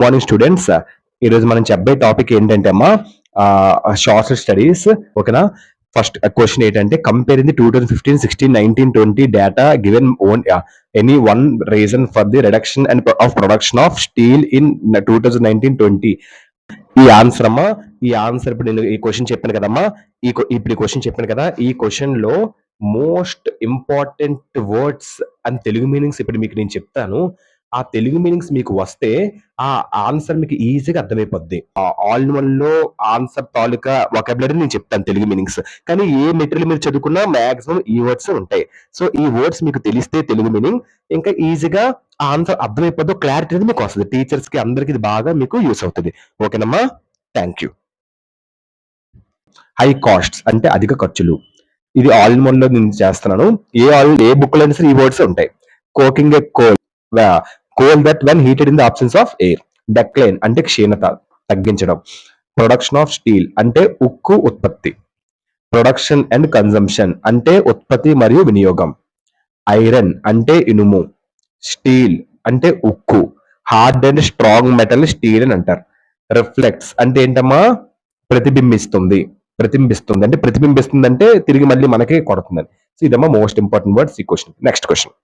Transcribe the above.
Morning students. ఈరోజు మనం చెప్పే టాపిక్ ఏంటంటే అమ్మా సోషల్ స్టడీస్. ఓకేనా? ఫస్ట్ క్వశ్చన్ ఏంటంటే comparing the 2015, 16, 19, 20 data given own any one reason for the reduction and of production of steel in 2019-20. ఈ ఆన్సర్ అమ్మా, ఈ ఆన్సర్ ఇప్పుడు నేను ఈ క్వశ్చన్ చెప్పాను కదమ్మా, ఇప్పుడు ఈ క్వశ్చన్ చెప్పాను కదా, ఈ క్వశ్చన్ లో most important words and Telugu meanings ఇప్పుడు మీకు నేను చెప్తాను. ఆ తెలుగు మీనింగ్స్ మీకు వస్తే ఆ ఆన్సర్ మీకు ఈజీగా అర్థమైపోద్ది. ఆల్ ఇన్ వన్ లో ఆన్సర్ తాలూకా వొకాబులరీ నేను చెప్తాను తెలుగు మీనింగ్స్. కానీ ఏ మెటీరియల్ మీరు చదువుకున్నా మాక్సిమం ఈ వర్డ్స్ ఉంటాయి. సో ఈ వర్డ్స్ మీకు తెలిస్తే తెలుగు మీనింగ్ ఇంకా ఈజీగా ఆన్సర్ అర్థమైపోద్ది, క్లారిటీ అనేది మీకు వస్తుంది. టీచర్స్ కి అందరికి ఇది బాగా మీకు యూస్ అవుతుంది. ఓకేనమ్మా? Thank you. హై కాస్ట్స్ అంటే అధిక ఖర్చులు. ఇది ఆల్ ఇన్ వన్ లో నేను చేస్తున్నాను. ఏ బుక్ లో అయినా సరే ఈ వర్డ్స్ ఉంటాయి. Coking A coal, coal that when heated in the absence of air. డెక్లైన్ అంటే క్షీణత, తగ్గించడం. ప్రొడక్షన్ ఆఫ్ స్టీల్ అంటే ఉక్కు ఉత్పత్తి. ప్రొడక్షన్ అండ్ కన్జంప్షన్ అంటే ఉత్పత్తి మరియు వినియోగం. ఐరన్ అంటే ఇనుము. స్టీల్ అంటే ఉక్కు. Hard and strong metal steel అని అంటారు. రిఫ్లెక్ట్స్ అంటే ఏంటమ్మా? ప్రతిబింబిస్తుంది. ప్రతిబింబిస్తుంది అంటే ప్రతిబింబిస్తుంది అంటే తిరిగి మళ్ళీ మనకి కొడుతుందని. సో ఇదమ్మా మోస్ట్ ఇంపార్టెంట్ వర్డ్స్ ఈ క్వశ్చన్. Next question.